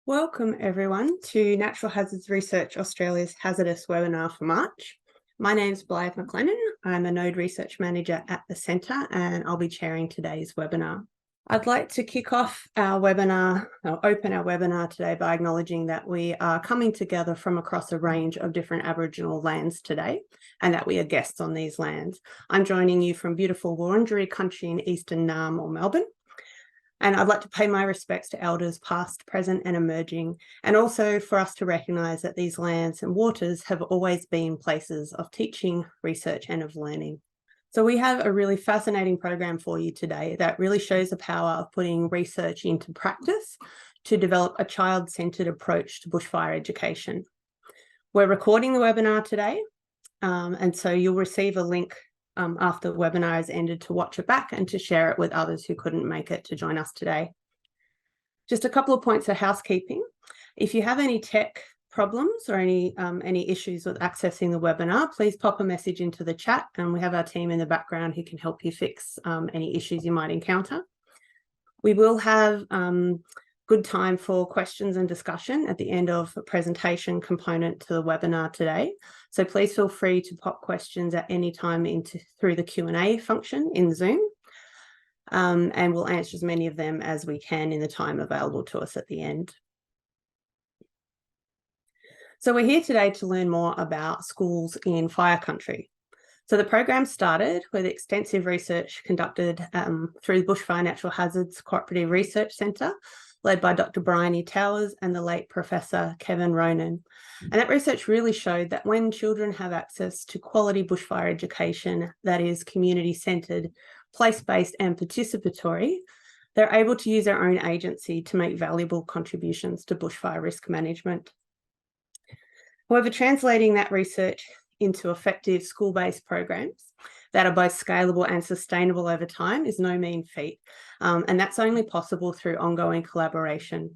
Welcome everyone to Natural Hazards Research Australia's Hazardous Webinar for March. My name is Blythe McLennan. I'm a Node Research Manager at the Centre and I'll be chairing today's webinar. I'd like to kick off our webinar, or open our webinar today by acknowledging that we are coming together from across a range of different Aboriginal lands today and that we are guests on these lands. I'm joining you from beautiful Wurundjeri country in Eastern Naarm or Melbourne. And I'd like to pay my respects to elders past, present and emerging, and also for us to recognise that these lands and waters have always been places of teaching, research and of learning. So we have a really fascinating program for you today that really shows the power of putting research into practice to develop a child-centred approach to bushfire education. We're recording the webinar today, and so you'll receive a link after the webinar has ended to watch it back and to share it with others who couldn't make it to join us today. Just a couple of points of housekeeping. If you have any tech problems or any issues with accessing the webinar, please pop a message into the chat and we have our team in the background who can help you fix any issues you might encounter. We will have good time for questions and discussion at the end of the presentation component to the webinar today. So please feel free to pop questions at any time through the Q&A function in Zoom. And we'll answer as many of them as we can in the time available to us at the end. So we're here today to learn more about schools in fire country. So the program started with extensive research conducted through the Bushfire Natural Hazards Cooperative Research Centre, led by Dr. Briony Towers and the late Professor Kevin Ronan. And that research really showed that when children have access to quality bushfire education that is community-centred, place-based and participatory, they're able to use their own agency to make valuable contributions to bushfire risk management. However, translating that research into effective school-based programs that are both scalable and sustainable over time is no mean feat. And that's only possible through ongoing collaboration.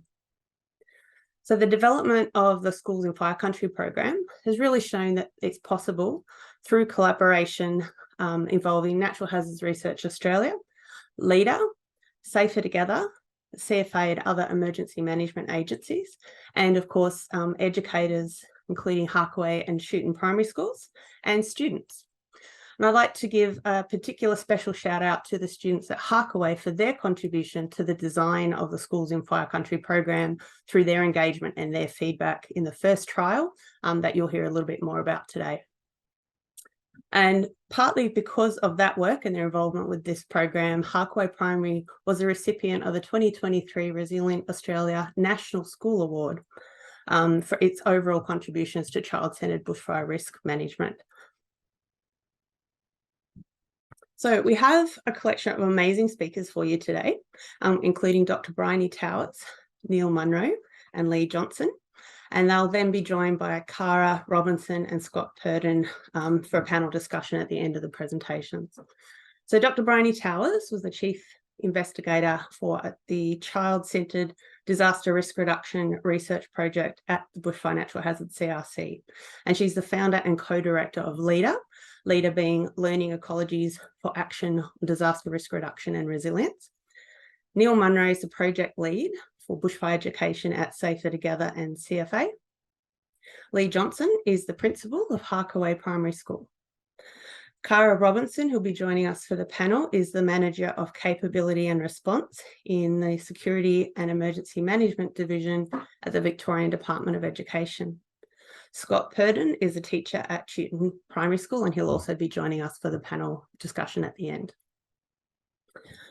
So the development of the Schools in Fire Country program has really shown that it's possible through collaboration involving Natural Hazards Research Australia, Leadrrr, Safer Together, CFA and other emergency management agencies, and of course educators, including Harkaway and Chewton Primary Schools, and students. And I'd like to give a particular special shout out to the students at Harkaway for their contribution to the design of the Schools in Fire Country program through their engagement and their feedback in the first trial that you'll hear a little bit more about today. And partly because of that work and their involvement with this program, Harkaway Primary was a recipient of the 2023 Resilient Australia National School Award for its overall contributions to child-centred bushfire risk management. So we have a collection of amazing speakers for you today, including Dr. Briony Towers, Neil Munro and Leigh Johnson, and they'll then be joined by Caragh Robinson and Scott Purdon for a panel discussion at the end of the presentations. So Dr. Briony Towers was the Chief Investigator for the Child-Centred Disaster Risk Reduction Research Project at the Bushfire Natural Hazards CRC. And she's the founder and co-director of Leadrrr, Leadrrr being Learning Ecologies for Action on Disaster Risk Reduction and Resilience. Neil Munro is the project lead for Bushfire Education at Safer Together and CFA. Leigh Johnson is the principal of Harkaway Primary School. Caragh Robinson, who'll be joining us for the panel, is the Manager of Capability and Response in the Security and Emergency Management Division at the Victorian Department of Education. Scott Purdon is a teacher at Chewton Primary School and he'll also be joining us for the panel discussion at the end.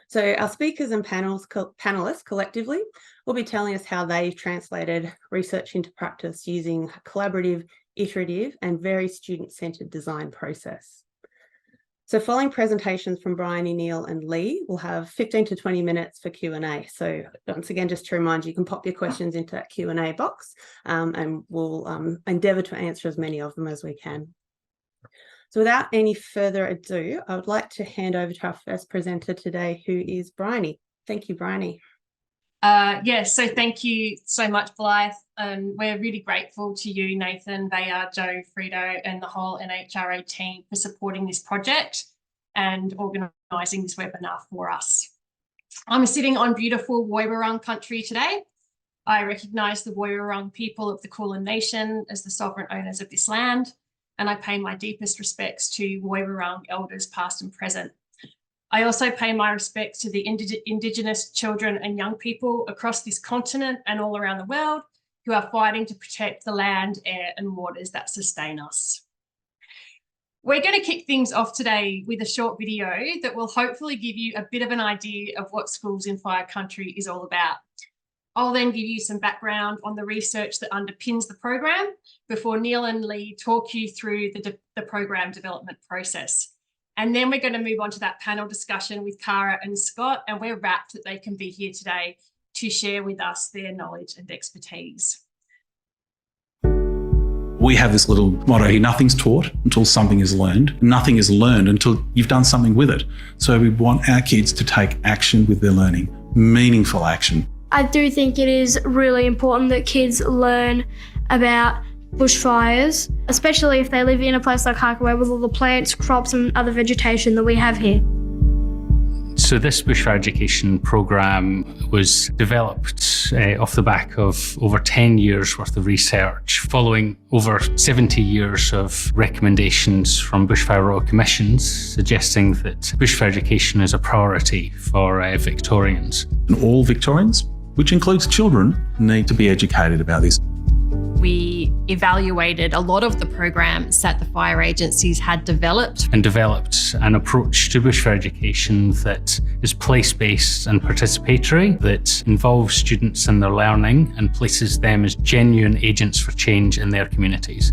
So our speakers and panelists collectively will be telling us how they've translated research into practice using a collaborative, iterative and very student-centred design process. So following presentations from Briony, Neil and Leigh, we'll have 15 to 20 minutes for Q&A. So once again, just to remind you, you can pop your questions into that Q&A box and we'll endeavour to answer as many of them as we can. So without any further ado, I would like to hand over to our first presenter today, who is Briony. Thank you, Briony. Yes, so thank you so much, Blythe. We're really grateful to you, Nathan, Bayard, Joe, Frito, and the whole NHRA team for supporting this project and organising this webinar for us. I'm sitting on beautiful Woiwurrung country today. I recognise the Woiwurrung people of the Kulin Nation as the sovereign owners of this land, and I pay my deepest respects to Woiwurrung elders past and present. I also pay my respects to the Indigenous children and young people across this continent and all around the world who are fighting to protect the land, air and waters that sustain us. We're going to kick things off today with a short video that will hopefully give you a bit of an idea of what Schools in Fire Country is all about. I'll then give you some background on the research that underpins the program before Neil and Leigh talk you through the program development process. And then we're going to move on to that panel discussion with Caragh and Scott, and we're rapt that they can be here today to share with us their knowledge and expertise. We have this little motto here, nothing's taught until something is learned. Nothing is learned until you've done something with it. So we want our kids to take action with their learning, meaningful action. I do think it is really important that kids learn about bushfires, especially if they live in a place like Harkaway with all the plants, crops and other vegetation that we have here. So this Bushfire Education programme was developed off the back of over 10 years worth of research, following over 70 years of recommendations from Bushfire Royal Commissions suggesting that Bushfire Education is a priority for Victorians. And all Victorians, which includes children, need to be educated about this. We evaluated a lot of the programs that the fire agencies had developed. And developed an approach to bushfire education that is place-based and participatory, that involves students in their learning and places them as genuine agents for change in their communities.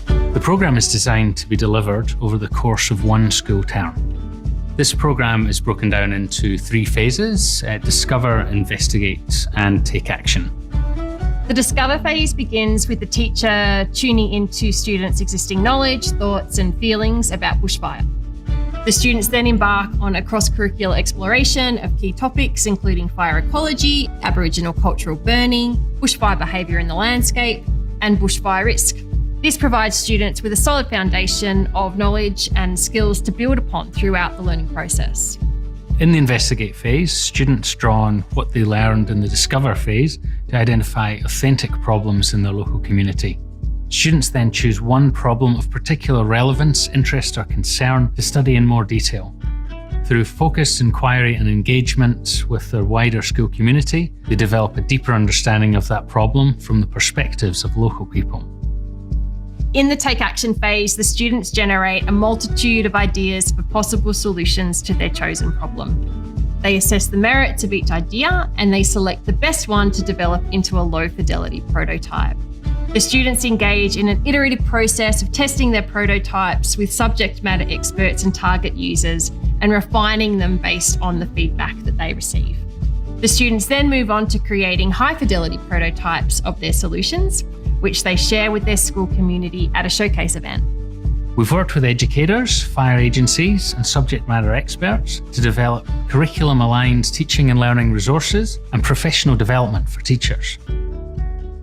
The programme is designed to be delivered over the course of one school term. This programme is broken down into 3 phases: discover, investigate and take action. The discover phase begins with the teacher tuning into students' existing knowledge, thoughts and feelings about bushfire. The students then embark on a cross-curricular exploration of key topics including fire ecology, Aboriginal cultural burning, bushfire behaviour in the landscape and bushfire risk. This provides students with a solid foundation of knowledge and skills to build upon throughout the learning process. In the investigate phase, students draw on what they learned in the discover phase to identify authentic problems in their local community. Students then choose one problem of particular relevance, interest or concern to study in more detail. Through focused inquiry and engagement with their wider school community, they develop a deeper understanding of that problem from the perspectives of local people. In the take action phase, the students generate a multitude of ideas for possible solutions to their chosen problem. They assess the merits of each idea and they select the best one to develop into a low fidelity prototype. The students engage in an iterative process of testing their prototypes with subject matter experts and target users and refining them based on the feedback that they receive. The students then move on to creating high fidelity prototypes of their solutions, which they share with their school community at a showcase event. We've worked with educators, fire agencies and subject matter experts to develop curriculum-aligned teaching and learning resources and professional development for teachers.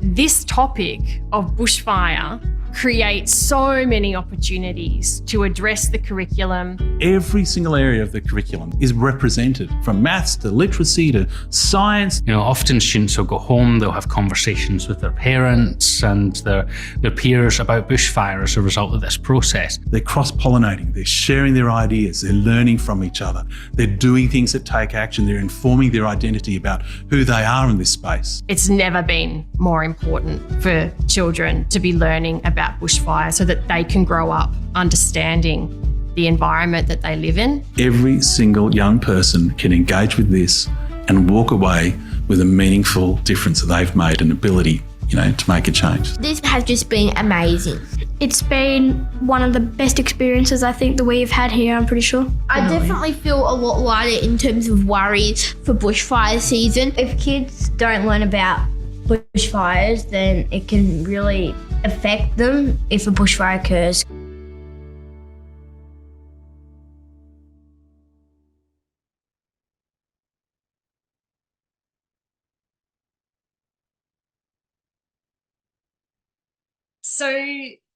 This topic of bushfire creates so many opportunities to address the curriculum. Every single area of the curriculum is represented, from maths to literacy to science. You know, often students will go home, they'll have conversations with their parents and their peers about bushfire as a result of this process. They're cross-pollinating, they're sharing their ideas, they're learning from each other, they're doing things that take action, they're informing their identity about who they are in this space. It's never been more important for children to be learning about bushfire so that they can grow up understanding the environment that they live in. Every single young person can engage with this and walk away with a meaningful difference that they've made, an ability, to make a change. This has just been amazing. It's been one of the best experiences I think that we've had here, I'm pretty sure. I definitely feel a lot lighter in terms of worries for bushfire season. If kids don't learn about bushfires, then it can really affect them if a bushfire occurs. So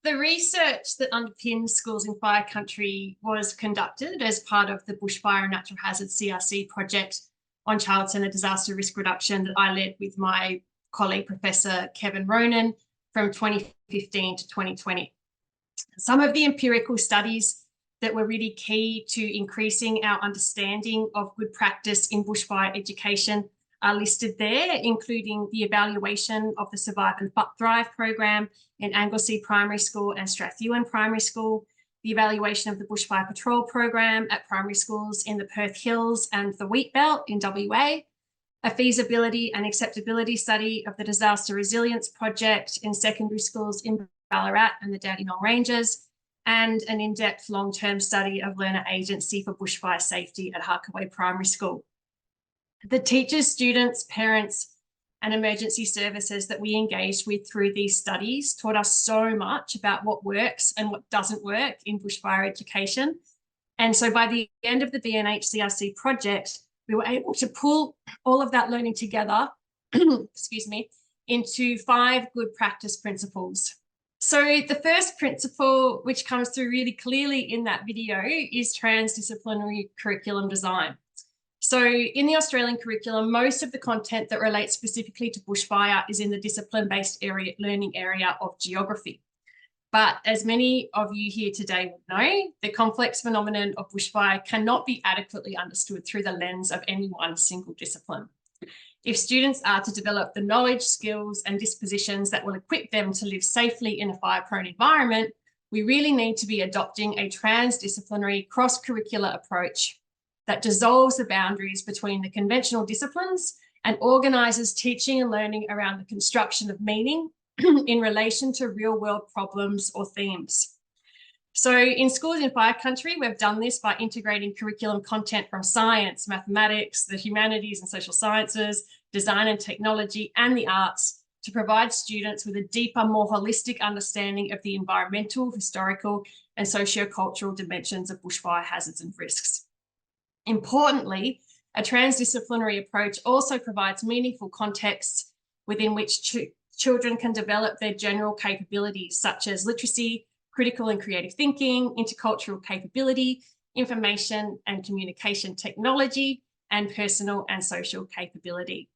the research that underpins Schools in Fire Country was conducted as part of the Bushfire and Natural Hazards CRC project on child-centred disaster risk reduction that I led with my colleague, Professor Kevin Ronan, from 2015 to 2020. Some of the empirical studies that were really key to increasing our understanding of good practice in bushfire education are listed there, including the evaluation of the Survive and Thrive program in Anglesey Primary School and Strathewen Primary School, the evaluation of the Bushfire Patrol program at primary schools in the Perth Hills and the Wheat Belt in WA, a feasibility and acceptability study of the Disaster Resilience Project in secondary schools in Ballarat and the Dandenong Ranges, and an in-depth long-term study of learner agency for bushfire safety at Harkaway Primary School. The teachers, students, parents, and emergency services that we engaged with through these studies taught us so much about what works and what doesn't work in bushfire education. And so by the end of the BNHCRC project, we were able to pull all of that learning together, excuse me, into 5 good practice principles. So the first principle, which comes through really clearly in that video, is transdisciplinary curriculum design. So in the Australian curriculum, most of the content that relates specifically to bushfire is in the discipline-based learning area of geography. But as many of you here today would know, the complex phenomenon of bushfire cannot be adequately understood through the lens of any one single discipline. If students are to develop the knowledge, skills, and dispositions that will equip them to live safely in a fire-prone environment, we really need to be adopting a transdisciplinary cross-curricular approach that dissolves the boundaries between the conventional disciplines and organises teaching and learning around the construction of meaning in relation to real-world problems or themes. So in schools in fire country, we've done this by integrating curriculum content from science, mathematics, the humanities and social sciences, design and technology, and the arts to provide students with a deeper, more holistic understanding of the environmental, historical, and socio-cultural dimensions of bushfire hazards and risks. Importantly, a transdisciplinary approach also provides meaningful contexts within which children can develop their general capabilities, such as literacy, critical and creative thinking, intercultural capability, information and communication technology, and personal and social capability.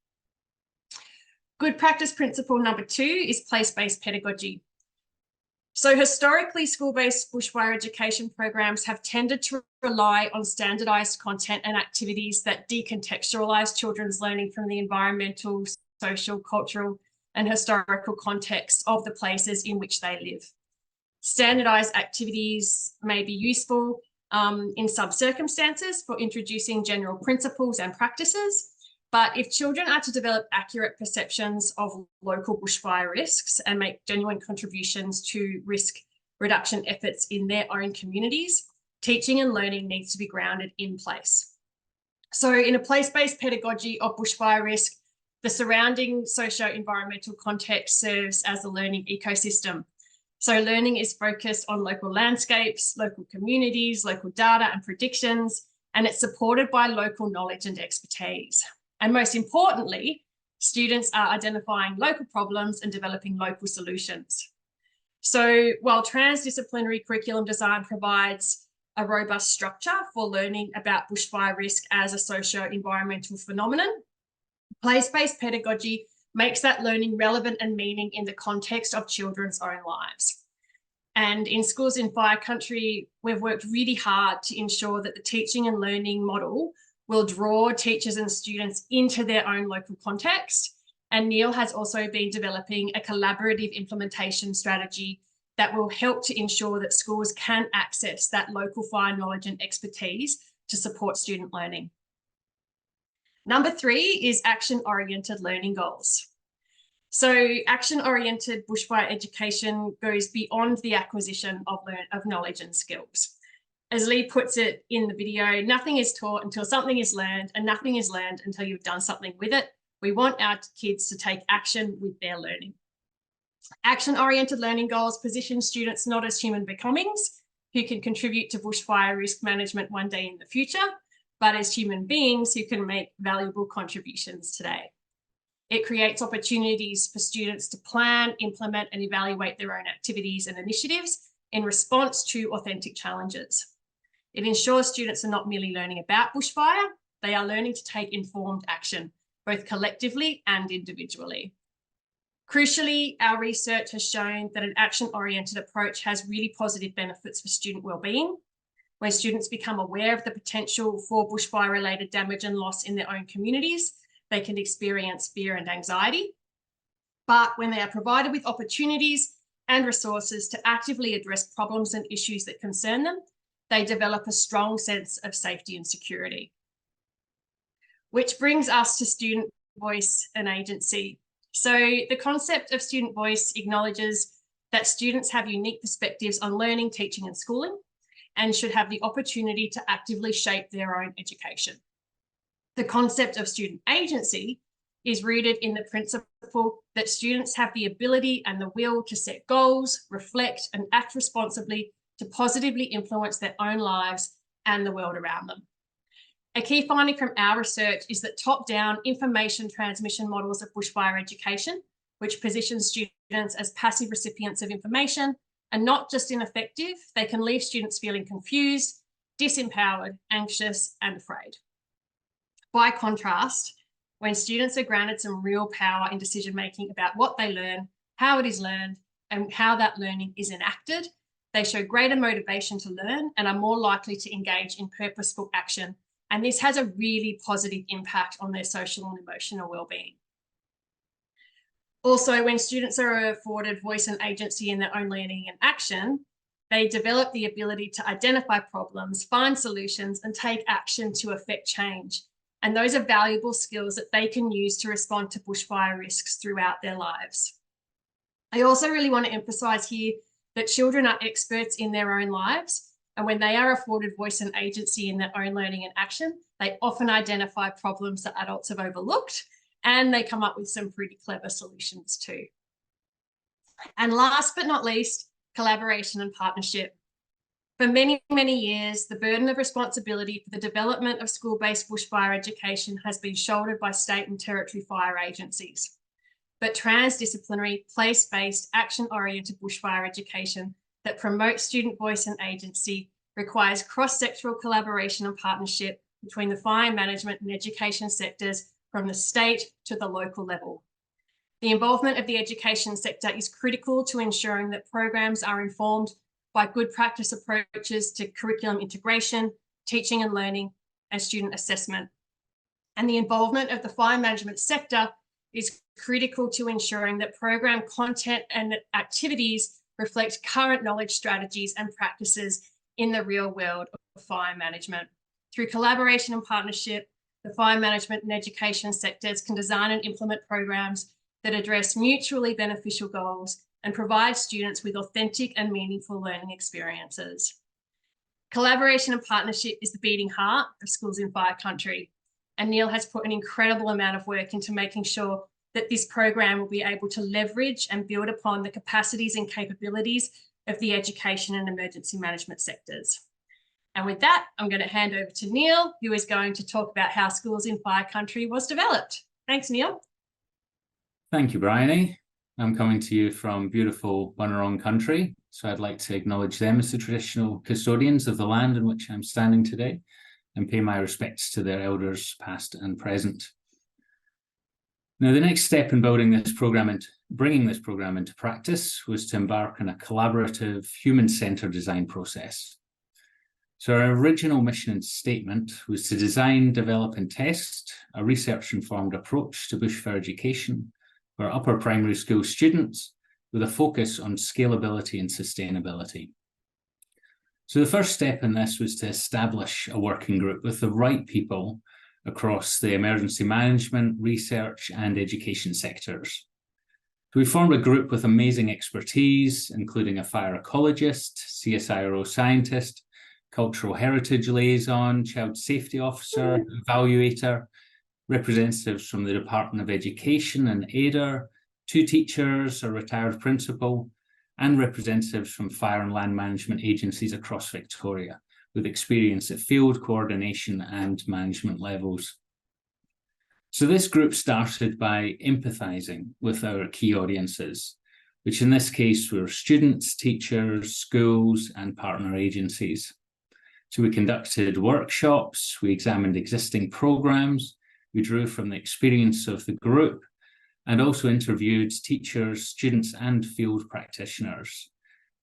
Good practice principle number 2 is place-based pedagogy. So historically, school-based bushfire education programs have tended to rely on standardised content and activities that decontextualise children's learning from the environmental, social, cultural, and historical context of the places in which they live. Standardised activities may be useful in some circumstances for introducing general principles and practices, but if children are to develop accurate perceptions of local bushfire risks and make genuine contributions to risk reduction efforts in their own communities, teaching and learning needs to be grounded in place. So in a place-based pedagogy of bushfire risk, the surrounding socio-environmental context serves as a learning ecosystem. So learning is focused on local landscapes, local communities, local data and predictions, and it's supported by local knowledge and expertise. And most importantly, students are identifying local problems and developing local solutions. So while transdisciplinary curriculum design provides a robust structure for learning about bushfire risk as a socio-environmental phenomenon, place-based pedagogy makes that learning relevant and meaning in the context of children's own lives. And in schools in fire country, we've worked really hard to ensure that the teaching and learning model will draw teachers and students into their own local context. And Neil has also been developing a collaborative implementation strategy that will help to ensure that schools can access that local fire knowledge and expertise to support student learning. Number 3 is action-oriented learning goals. So action-oriented bushfire education goes beyond the acquisition of knowledge and skills. As Leigh puts it in the video, nothing is taught until something is learned, and nothing is learned until you've done something with it. We want our kids to take action with their learning. Action-oriented learning goals position students not as human becomings who can contribute to bushfire risk management one day in the future, but as human beings who can make valuable contributions today. It creates opportunities for students to plan, implement, and evaluate their own activities and initiatives in response to authentic challenges. It ensures students are not merely learning about bushfire, they are learning to take informed action, both collectively and individually. Crucially, our research has shown that an action-oriented approach has really positive benefits for student wellbeing. When students become aware of the potential for bushfire-related damage and loss in their own communities, they can experience fear and anxiety. But when they are provided with opportunities and resources to actively address problems and issues that concern them, they develop a strong sense of safety and security. Which brings us to student voice and agency. So the concept of student voice acknowledges that students have unique perspectives on learning, teaching, and schooling, and should have the opportunity to actively shape their own education. The concept of student agency is rooted in the principle that students have the ability and the will to set goals, reflect, and act responsibly to positively influence their own lives and the world around them. A key finding from our research is that top-down information transmission models of bushfire education, which positions students as passive recipients of information, are not just ineffective, they can leave students feeling confused, disempowered, anxious, and afraid. By contrast, when students are granted some real power in decision-making about what they learn, how it is learned, and how that learning is enacted, they show greater motivation to learn and are more likely to engage in purposeful action. And this has a really positive impact on their social and emotional well-being. Also, when students are afforded voice and agency in their own learning and action, they develop the ability to identify problems, find solutions, and take action to affect change. And those are valuable skills that they can use to respond to bushfire risks throughout their lives. I also really want to emphasize here that children are experts in their own lives. And when they are afforded voice and agency in their own learning and action, they often identify problems that adults have overlooked, and they come up with some pretty clever solutions too. And last but not least, collaboration and partnership. For many, many years, the burden of responsibility for the development of school-based bushfire education has been shouldered by state and territory fire agencies. But transdisciplinary, place-based, action-oriented bushfire education that promotes student voice and agency requires cross-sectoral collaboration and partnership between the fire management and education sectors from the state to the local level. The involvement of the education sector is critical to ensuring that programs are informed by good practice approaches to curriculum integration, teaching and learning, and student assessment. And the involvement of the fire management sector is critical to ensuring that program content and activities reflect current knowledge, strategies, and practices in the real world of fire management. Through collaboration and partnership, the fire management and education sectors can design and implement programs that address mutually beneficial goals and provide students with authentic and meaningful learning experiences. Collaboration and partnership is the beating heart of schools in fire country, and Neil has put an incredible amount of work into making sure that this program will be able to leverage and build upon the capacities and capabilities of the education and emergency management sectors. And with that, I'm going to hand over to Neil, who is going to talk about how Schools in Fire Country was developed. Thanks, Neil. Thank you, Briony. I'm coming to you from beautiful Bunurong country, so I'd like to acknowledge them as the traditional custodians of the land in which I'm standing today and pay my respects to their elders past and present. Now, the next step in building this program and bringing this program into practice was to embark on a collaborative, human-centered design process. So our original mission and statement was to design, develop and test a research-informed approach to bushfire education for upper primary school students with a focus on scalability and sustainability. So the first step in this was to establish a working group with the right people across the emergency management, research and education sectors. So we formed a group with amazing expertise, including a fire ecologist, CSIRO scientist, cultural heritage liaison, child safety officer, evaluator, representatives from the Department of Education and iterative, 2 teachers, a retired principal, and representatives from fire and land management agencies across Victoria, with experience at field coordination and management levels. So this group started by empathising with our key audiences, which in this case were students, teachers, schools, and partner agencies. So we conducted workshops, we examined existing programmes, we drew from the experience of the group, and also interviewed teachers, students, and field practitioners.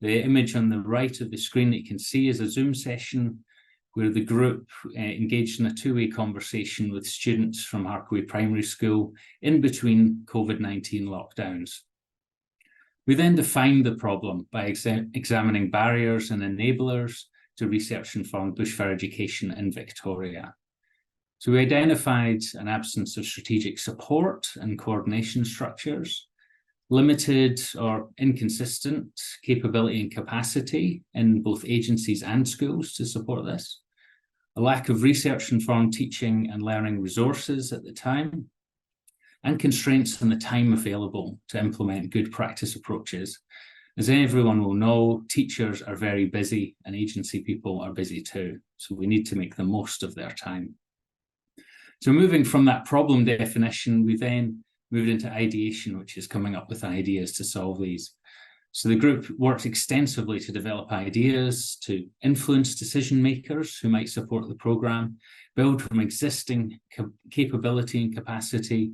The image on the right of the screen that you can see is a Zoom session where the group engaged in a two-way conversation with students from Harkaway Primary School in between COVID-19 lockdowns. We then defined the problem by examining barriers and enablers to research-informed bushfire education in Victoria. So we identified an absence of strategic support and coordination structures, limited or inconsistent capability and capacity in both agencies and schools to support this, a lack of research-informed teaching and learning resources at the time, and constraints on the time available to implement good practice approaches. As everyone will know, teachers are very busy and agency people are busy too, so we need to make the most of their time. So moving from that problem definition, we then moved into ideation, which is coming up with ideas to solve these. So the group worked extensively to develop ideas, to influence decision makers who might support the programme, build from existing capability and capacity,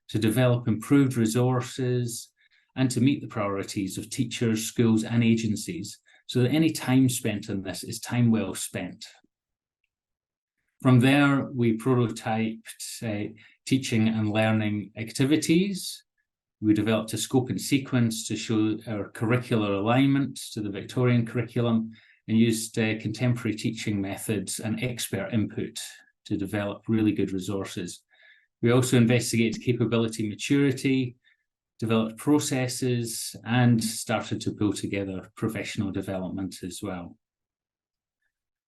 to develop improved resources, and to meet the priorities of teachers, schools, and agencies, so that any time spent on this is time well spent. From there, we prototyped teaching and learning activities. We developed a scope and sequence to show our curricular alignment to the Victorian curriculum, and used contemporary teaching methods and expert input to develop really good resources. We also investigated capability maturity, developed processes, and started to pull together professional development as well.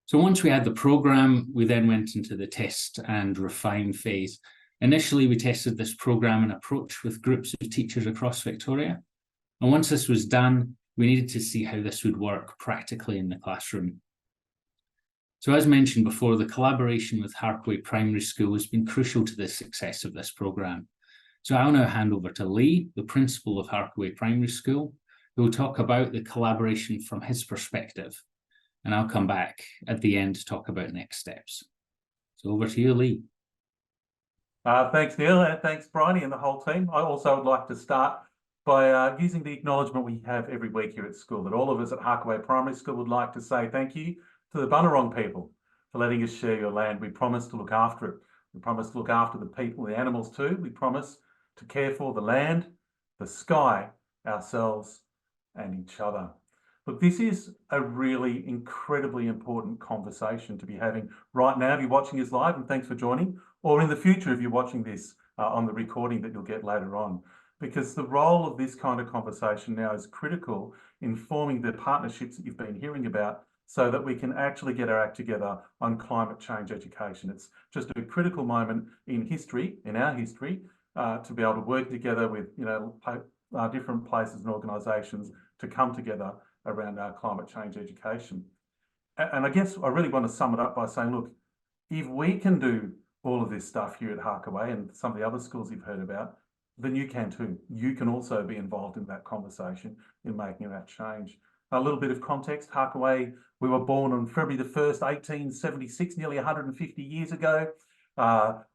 So once we had the programme, we then went into the test and refine phase. Initially, we tested this programme and approach with groups of teachers across Victoria. And once this was done, we needed to see how this would work practically in the classroom. So as mentioned before, the collaboration with Harkaway Primary School has been crucial to the success of this programme. So I'll now hand over to Leigh, the principal of Harkaway Primary School, who will talk about the collaboration from his perspective. And I'll come back at the end to talk about next steps. So over to you, Leigh. Thanks, Neil, and thanks, Briony and the whole team. I also would like to start by using the acknowledgement we have every week here at school, that all of us at Harkaway Primary School would like to say thank you to the Bunurong people for letting us share your land. We promise to look after it. We promise to look after the people, the animals too. We promise to care for the land, the sky, ourselves, and each other. Look, this is a really incredibly important conversation to be having right now if you're watching us live, and thanks for joining, or in the future if you're watching this on the recording that you'll get later on. Because the role of this kind of conversation now is critical in forming the partnerships that you've been hearing about, so that we can actually get our act together on climate change education. It's just a critical moment in history, in our history, to be able to work together with different places and organisations to come together around our climate change education. And I guess I really want to sum it up by saying, look, if we can do all of this stuff here at Harkaway and some of the other schools you've heard about, then you can too. You can also be involved in that conversation in making that change. A little bit of context, Harkaway, we were born on February the 1st, 1876, nearly 150 years ago.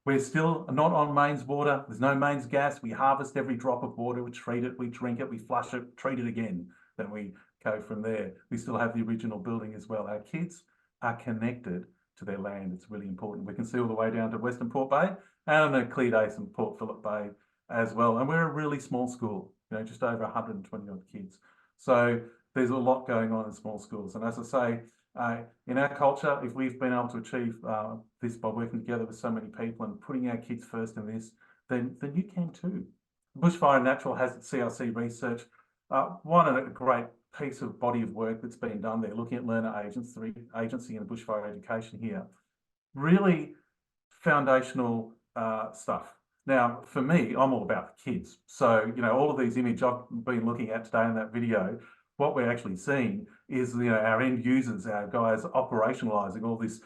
We're still not on mains water. There's no mains gas. We harvest every drop of water, we treat it, we drink it, we flush it, treat it again. Then we go from there. We still have the original building as well. Our kids are connected to their land. It's really important. We can see all the way down to Western Port Bay and on Clear Days and Port Phillip Bay as well. And we're a really small school, just over 120 odd kids. So there's a lot going on in small schools. And as I say, in our culture, if we've been able to achieve this by working together with so many people and putting our kids first in this, then you can too. Bushfire and Natural Hazard CRC research, one a great piece of body of work that's been done there, looking at learner agents, the agency in bushfire education here. Really foundational stuff. Now, for me, I'm all about the kids. So, all of these images I've been looking at today in that video, what we're actually seeing is, our end users, our guys operationalizing all this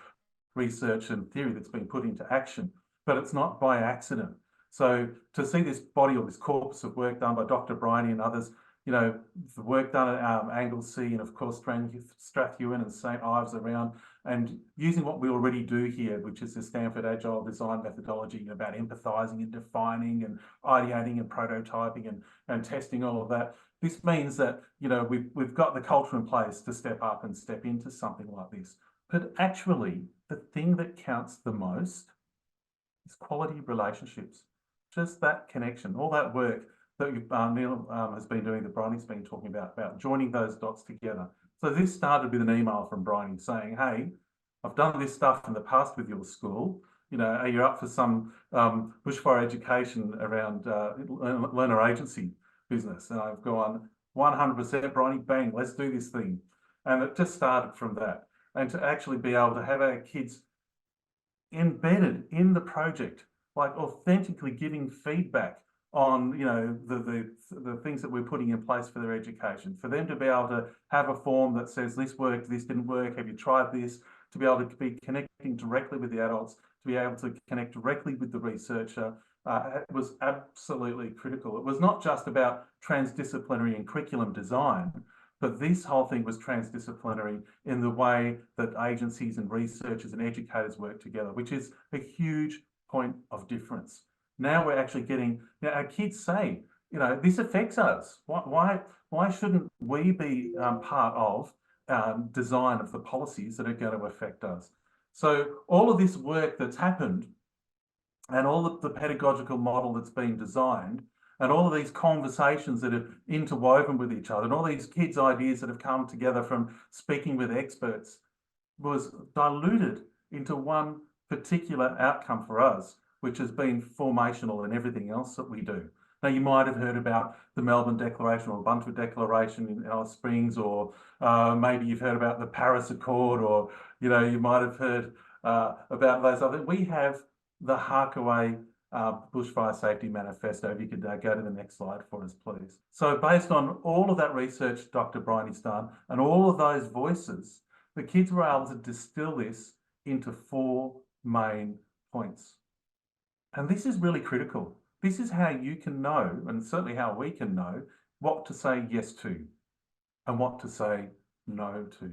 research and theory that's been put into action, but it's not by accident. So to see this body or this corpus of work done by Dr. Briony and others, the work done at Anglesea and of course Strathewen and St Ives around and using what we already do here, which is the Stanford Agile Design methodology about empathizing and defining and ideating and prototyping and testing all of that. This means that, you know, we've got the culture in place to step up and step into something like this. But actually, the thing that counts the most is quality relationships. Just that connection, all that work that Neil has been doing, that Briony's been talking about joining those dots together. So this started with an email from Briony saying, hey, I've done this stuff in the past with your school. You know, are you up for some bushfire education around learner agency business? And I've gone 100% Briony, bang, let's do this thing. And it just started from that. And to actually be able to have our kids embedded in the project, like authentically giving feedback on, you know, the things that we're putting in place for their education, for them to be able to have a form that says this worked, this didn't work, have you tried this, to be able to be connecting directly with the adults, to be able to connect directly with the researcher, it was absolutely critical. It was not just about transdisciplinary and curriculum design, but this whole thing was transdisciplinary in the way that agencies and researchers and educators work together, which is a huge point of difference. Now we're actually getting, you know, our kids say, you know, this affects us. Why shouldn't we be part of design of the policies that are going to affect us? So all of this work that's happened and all of the pedagogical model that's been designed and all of these conversations that are interwoven with each other and all these kids' ideas that have come together from speaking with experts was diluted into one particular outcome for us, which has been formational in everything else that we do. Now, you might have heard about the Melbourne Declaration or Buntua Declaration in Alice Springs, or maybe you've heard about the Paris Accord, or, you know, you might have heard about those other. We have the Harkaway Bushfire Safety Manifesto. If you could go to the next slide for us, please. So based on all of that research Dr. Briony's done and all of those voices, the kids were able to distill this into 4 main points. And this is really critical. This is how you can know, and certainly how we can know, what to say yes to and what to say no to.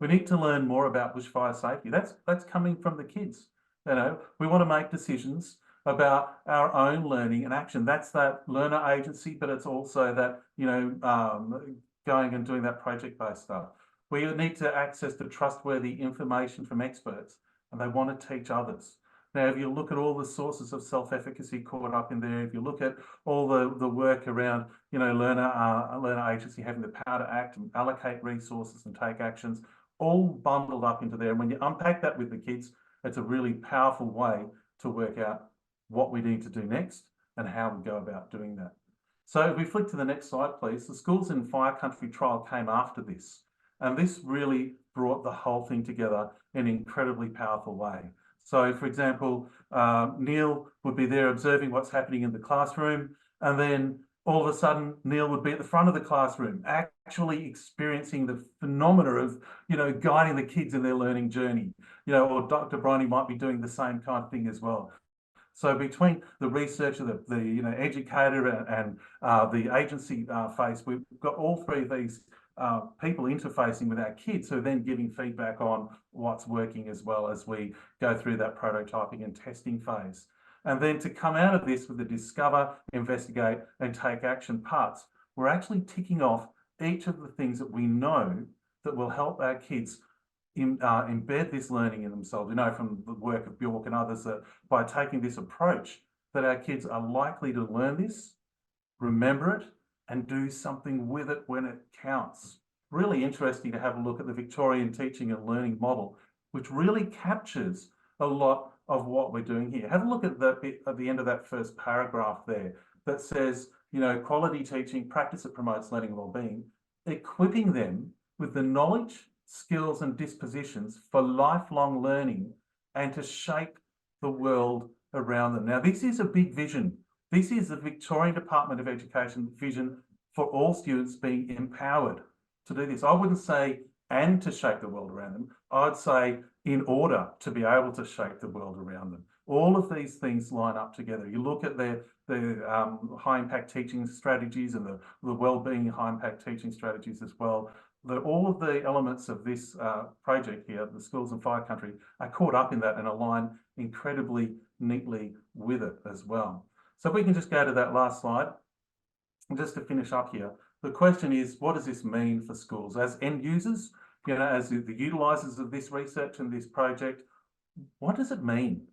We need to learn more about bushfire safety. That's coming from the kids. You know, we want to make decisions about our own learning and action. That's that learner agency, but it's also that, you know, going and doing that project-based stuff. We need to access the trustworthy information from experts, and they want to teach others. Now, if you look at all the sources of self-efficacy caught up in there, if you look at all the work around, you know, learner agency having the power to act and allocate resources and take actions, all bundled up into there. And when you unpack that with the kids, it's a really powerful way to work out what we need to do next and how we go about doing that. So if we flick to the next slide, please. The Schools in Fire Country trial came after this, and this really brought the whole thing together in an incredibly powerful way. So, for example, Neil would be there observing what's happening in the classroom, and then all of a sudden, Neil would be at the front of the classroom, actually experiencing the phenomena of, you know, guiding the kids in their learning journey. You know, or Dr. Briony might be doing the same kind of thing as well. So between the researcher, the you know, educator and the agency face, we've got all 3 of these people interfacing with our kids who are then giving feedback on what's working as well as we go through that prototyping and testing phase. And then to come out of this with the discover, investigate and take action parts, we're actually ticking off each of the things that we know that will help our kids embed this learning in themselves. You know, from the work of Bjork and others, that by taking this approach, that our kids are likely to learn this, remember it, and do something with it when it counts. Really interesting to have a look at the Victorian teaching and learning model, which really captures a lot of what we're doing here. Have a look at the bit at the end of that first paragraph there that says, you know, quality teaching, practice that promotes learning and well-being, equipping them with the knowledge, skills and dispositions for lifelong learning and to shape the world around them. Now, this is a big vision. This is the Victorian Department of Education vision for all students being empowered to do this. I wouldn't say and to shape the world around them. I'd say in order to be able to shape the world around them. All of these things line up together. You look at the high impact teaching strategies and the well-being high impact teaching strategies as well. that all of the elements of this project here, the Schools and Fire Country, are caught up in that and align incredibly neatly with it as well. So if we can just go to that last slide, and just to finish up here, the question is, what does this mean for schools as end users, as the utilisers of this research and this project? What does it mean?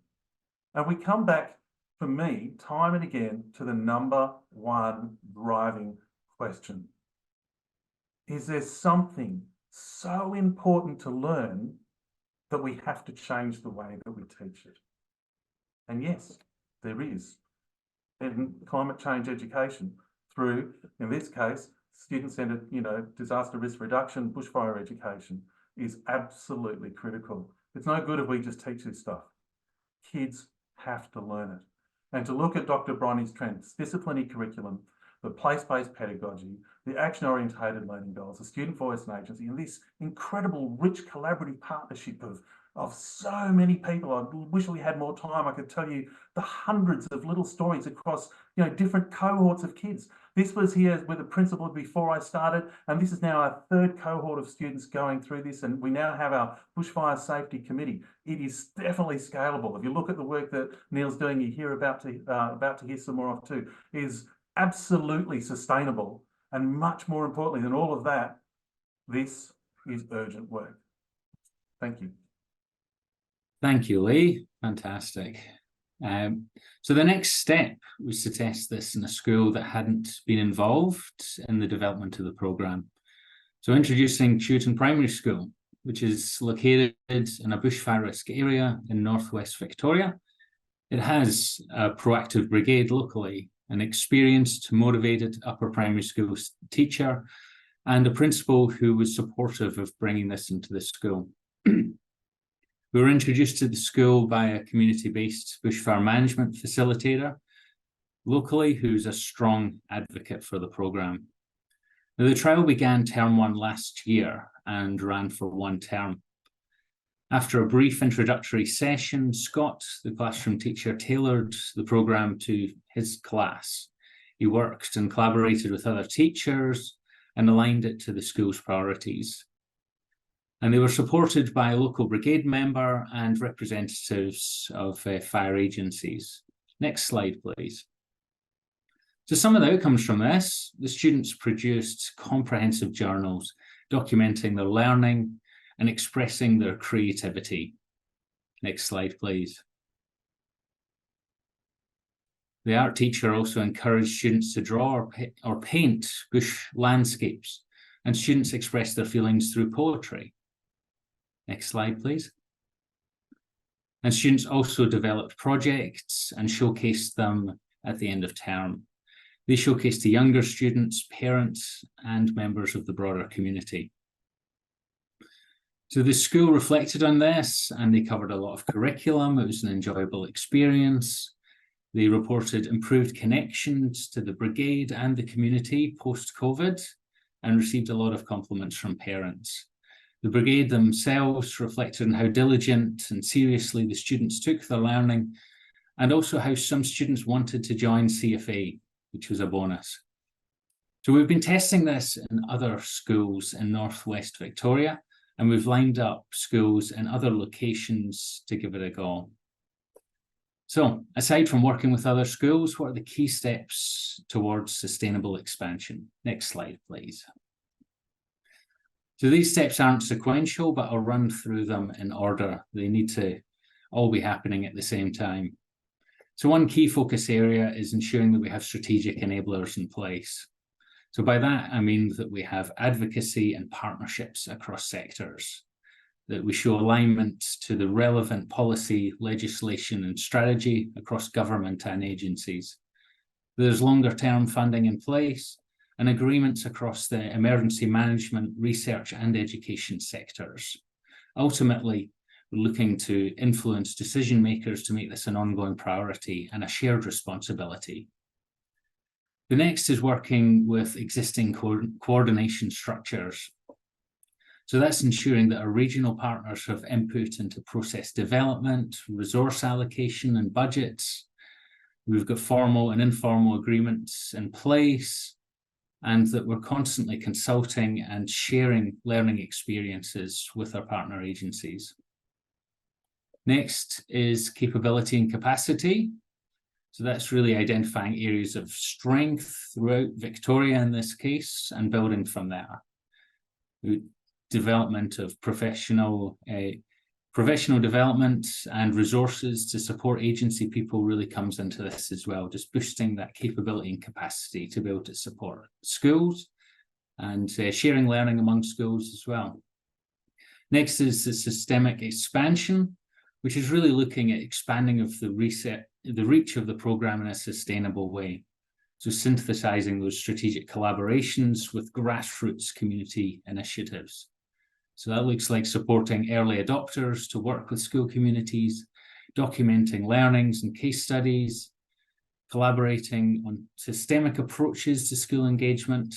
And we come back, for me, time and again, to the number one driving question. Is there something so important to learn that we have to change the way that we teach it? And yes, there is. In climate change education, through, in this case, student-centred, disaster risk reduction, bushfire education is absolutely critical. It's no good if we just teach this stuff. Kids have to learn it. And to look at Dr. Briony's transdisciplinary curriculum, the place-based pedagogy, the action-orientated learning goals, the student voice and agency, and this incredible, rich collaborative partnership of so many people. I wish we had more time. I could tell you the hundreds of little stories across, different cohorts of kids. This was here with the principal before I started, and this is now our third cohort of students going through this, and we now have our Bushfire Safety Committee. It is definitely scalable. If you look at the work that Neil's doing, you hear about to hear some more of too, is absolutely sustainable, and much more importantly than all of that, this is urgent work. Thank you. Thank you, Leigh. Fantastic. So the next step was to test this in a school that hadn't been involved in the development of the programme. So introducing Chewton Primary School, which is located in a bushfire risk area in northwest Victoria. It has a proactive brigade locally, an experienced, motivated upper primary school teacher, and a principal who was supportive of bringing this into the school. We were introduced to the school by a community-based bushfire management facilitator locally, who's a strong advocate for the programme. Now, the trial began term 1 last year and ran for 1 term. After a brief introductory session, Scott, the classroom teacher, tailored the programme to his class. He worked and collaborated with other teachers and aligned it to the school's priorities. And they were supported by a local brigade member and representatives of fire agencies. Next slide, please. So some of the outcomes from this, the students produced comprehensive journals documenting their learning and expressing their creativity. Next slide, please. The art teacher also encouraged students to draw or paint bush landscapes, and students expressed their feelings through poetry. Next slide, please. And students also developed projects and showcased them at the end of term. They showcased to younger students, parents, and members of the broader community. So the school reflected on this, and they covered a lot of curriculum. It was an enjoyable experience. They reported improved connections to the brigade and the community post-COVID, and received a lot of compliments from parents. The brigade themselves reflected on how diligent and seriously the students took their learning, and also how some students wanted to join CFA, which was a bonus. So we've been testing this in other schools in northwest Victoria, and we've lined up schools in other locations to give it a go. So aside from working with other schools, what are the key steps towards sustainable expansion? Next slide, please. So these steps aren't sequential, but I'll run through them in order. They need to all be happening at the same time. So one key focus area is ensuring that we have strategic enablers in place. So by that, I mean that we have advocacy and partnerships across sectors, that we show alignment to the relevant policy, legislation, and strategy across government and agencies. There's longer-term funding in place, and agreements across the emergency management, research, and education sectors. Ultimately, we're looking to influence decision makers to make this an ongoing priority and a shared responsibility. The next is working with existing coordination structures. So that's ensuring that our regional partners have input into process development, resource allocation, and budgets. We've got formal and informal agreements in place, and that we're constantly consulting and sharing learning experiences with our partner agencies. Next is capability and capacity. So that's really identifying areas of strength throughout Victoria in this case and building from there. Development of professional development and resources to support agency people really comes into this as well, just boosting that capability and capacity to be able to support schools and sharing learning among schools as well. Next is the systemic expansion, which is really looking at expanding of the reach of the programme in a sustainable way. So synthesising those strategic collaborations with grassroots community initiatives. So that looks like supporting early adopters to work with school communities, documenting learnings and case studies, collaborating on systemic approaches to school engagement,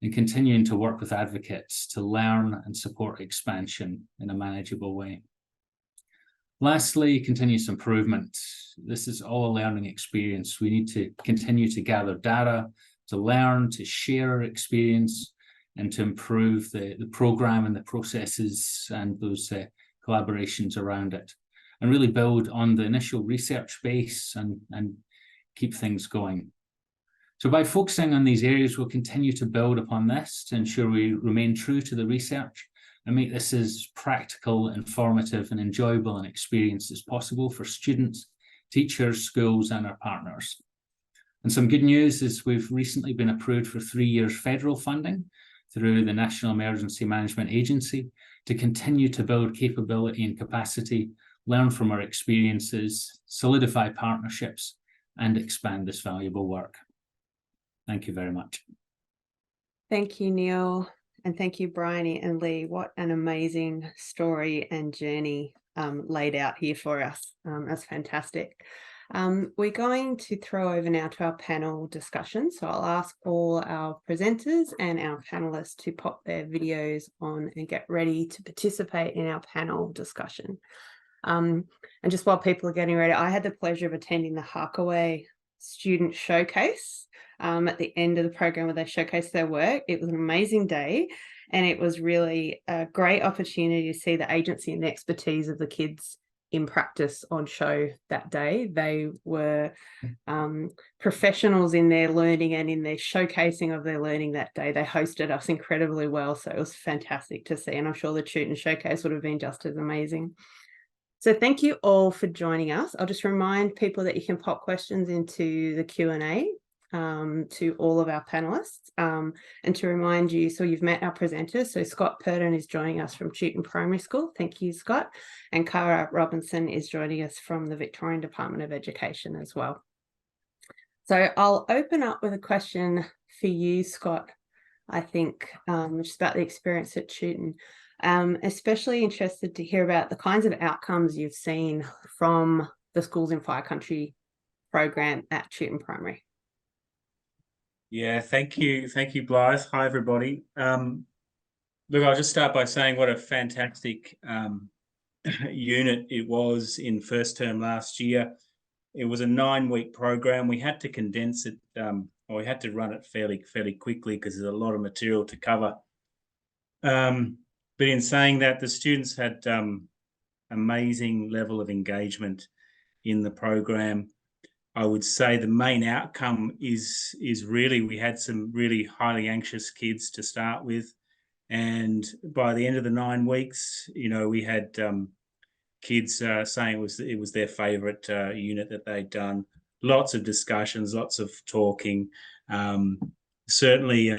and continuing to work with advocates to learn and support expansion in a manageable way. Lastly, continuous improvement. This is all a learning experience. We need to continue to gather data, to learn, to share our experience, and to improve the programme and the processes and those collaborations around it, and really build on the initial research base and keep things going. So by focusing on these areas, we'll continue to build upon this to ensure we remain true to the research and make this as practical, informative and enjoyable an experience as possible for students, teachers, schools and our partners. And some good news is we've recently been approved for 3 years federal funding through the National Emergency Management Agency to continue to build capability and capacity, learn from our experiences, solidify partnerships and expand this valuable work. Thank you very much. Thank you, Neil. And thank you, Briony and Leigh. What an amazing story and journey laid out here for us. That's fantastic. We're going to throw over now to our panel discussion. So I'll ask all our presenters and our panelists to pop their videos on and get ready to participate in our panel discussion. And just while people are getting ready, I had the pleasure of attending the Harkaway Student Showcase at the end of the program where they showcased their work. It was an amazing day and it was really a great opportunity to see the agency and the expertise of the kids in practice on show that day. They were professionals in their learning and in their showcasing of their learning that day. They hosted us incredibly well, so it was fantastic to see, and I'm sure the Chewton Showcase would have been just as amazing. So thank you all for joining us. I'll just remind people that you can pop questions into the Q&A to all of our panelists, and to remind you, so you've met our presenters. So Scott Purdon is joining us from Chewton Primary School. Thank you, Scott. And Caragh Robinson is joining us from the Victorian Department of Education as well. So I'll open up with a question for you, Scott, I think, which is about the experience at Chewton. Especially interested to hear about the kinds of outcomes you've seen from the Schools in Fire Country program at Chewton Primary. Yeah, thank you, Blythe. Hi, everybody. Look, I'll just start by saying what a fantastic unit it was in first term last year. It was a 9-week program. We had to condense it, or we had to run it fairly quickly because there's a lot of material to cover. But in saying that, the students had amazing level of engagement in the program. I would say the main outcome is really we had some really highly anxious kids to start with, and by the end of the 9 weeks, you know, we had kids saying it was their favourite unit that they'd done. Lots of discussions, lots of talking. Certainly,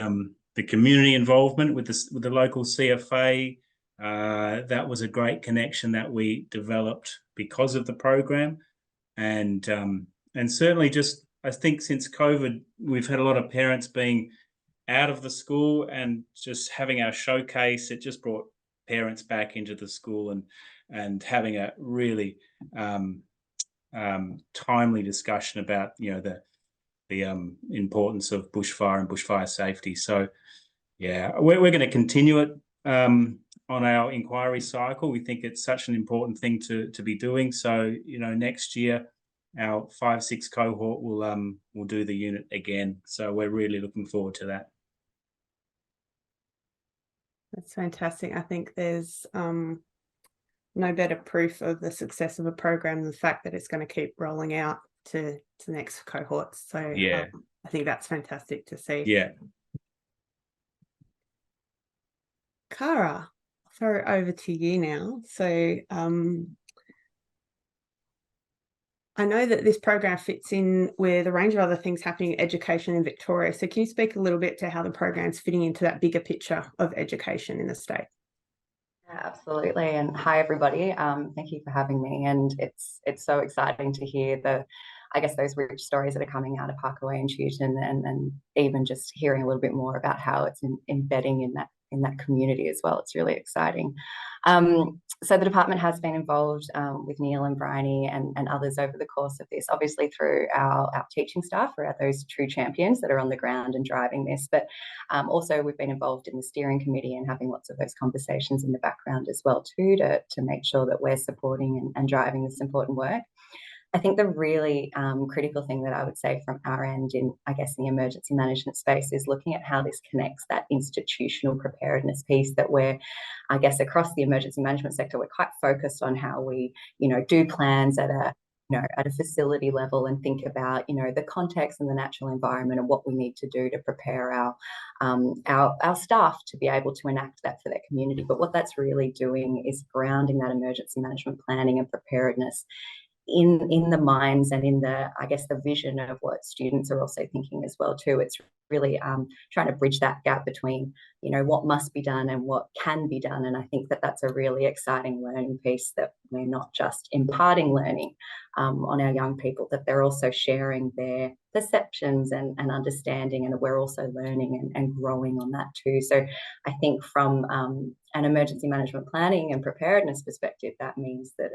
the community involvement with the local CFA, that was a great connection that we developed because of the program, and certainly just, I think since COVID, we've had a lot of parents being out of the school, and just having our showcase, it just brought parents back into the school and having a really timely discussion about, you know, the importance of bushfire and bushfire safety. So yeah, we're going to continue it on our inquiry cycle. We think it's such an important thing to be doing. So, you know, next year our 5-6 cohort will do the unit again. So we're really looking forward to that. That's fantastic. I think there's no better proof of the success of a program than the fact that it's going to keep rolling out to the next cohorts. So Yeah. I think that's fantastic to see. Yeah. Caragh, I'll throw it over to you now. So I know that this program fits in with a range of other things happening in education in Victoria. So can you speak a little bit to how the program's fitting into that bigger picture of education in the state? Yeah, absolutely. And hi, everybody. Thank you for having me. And it's so exciting to hear I guess those rich stories that are coming out of Harkaway and Chewton, and even just hearing a little bit more about how it's embedding in that community as well. It's really exciting. So the department has been involved with Neil and Briony and others over the course of this, obviously through our teaching staff, who are those true champions that are on the ground and driving this. But also we've been involved in the steering committee and having lots of those conversations in the background as well too, to make sure that we're supporting and driving this important work. I think the really critical thing that I would say from our end in, I guess, the emergency management space is looking at how this connects that institutional preparedness piece that we're, I guess, across the emergency management sector, we're quite focused on how we, do plans at a facility level and think about, the context and the natural environment and what we need to do to prepare our staff to be able to enact that for their community. But what that's really doing is grounding that emergency management planning and preparedness in the minds and in the, I guess, the vision of what students are also thinking as well too. It's really trying to bridge that gap between, what must be done and what can be done. And I think that that's a really exciting learning piece, that we're not just imparting learning on our young people, that they're also sharing their perceptions and understanding, and we're also learning and growing on that too. So I think from an emergency management planning and preparedness perspective, that means that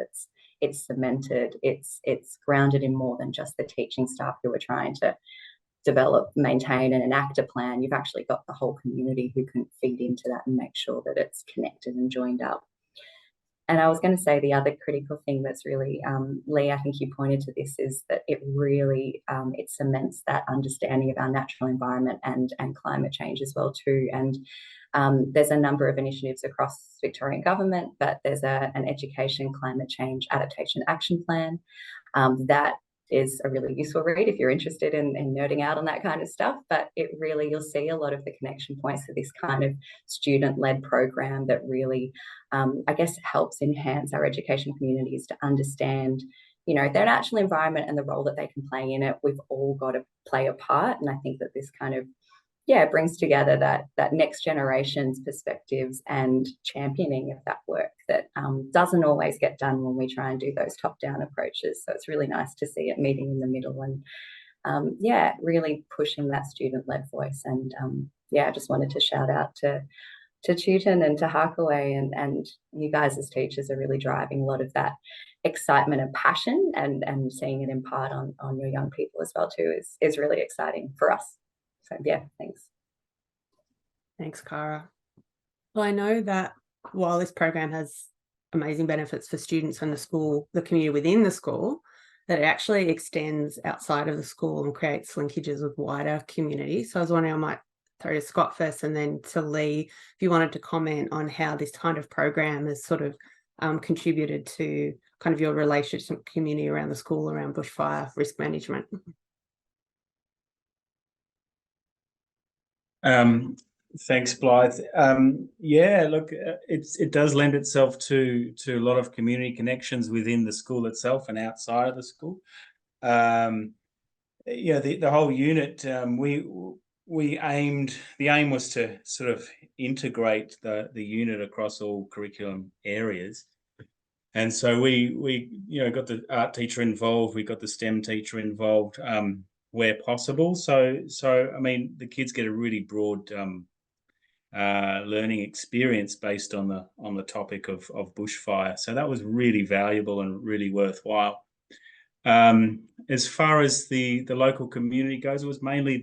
it's cemented, it's grounded in more than just the teaching staff who are trying to develop, maintain and enact a plan. You've actually got the whole community who can feed into that and make sure that it's connected and joined up. And I was going to say the other critical thing that's really, Leigh, I think you pointed to this, is that it really, it cements that understanding of our natural environment and climate change as well too. And there's a number of initiatives across Victorian government, but there's an education climate change adaptation action plan that is a really useful read if you're interested in nerding out on that kind of stuff. But it really, you'll see a lot of the connection points to this kind of student-led program that really, I guess, helps enhance our education communities to understand, their natural environment and the role that they can play in it. We've all got to play a part. And I think that this kind of, brings together that next generation's perspectives and championing of that work that doesn't always get done when we try and do those top-down approaches. So it's really nice to see it meeting in the middle and, really pushing that student-led voice. And, I just wanted to shout out to Chewton and to Harkaway, and you guys as teachers are really driving a lot of that excitement and passion, and seeing it impart on your young people as well too is really exciting for us. So thanks. Thanks, Caragh. Well, I know that while this program has amazing benefits for students and the community within the school, that it actually extends outside of the school and creates linkages with wider community. So I was wondering, I might throw to Scott first and then to Leigh, if you wanted to comment on how this kind of program has sort of contributed to kind of your relationship community around the school, around bushfire risk management. Thanks, Blythe. Look, it does lend itself to a lot of community connections within the school itself and outside of the school. The whole unit, the aim was to sort of integrate the unit across all curriculum areas. And so we got the art teacher involved, we got the STEM teacher involved, where possible. So I mean, the kids get a really broad learning experience based on the topic of bushfire. So that was really valuable and really worthwhile. As far as the local community goes, it was mainly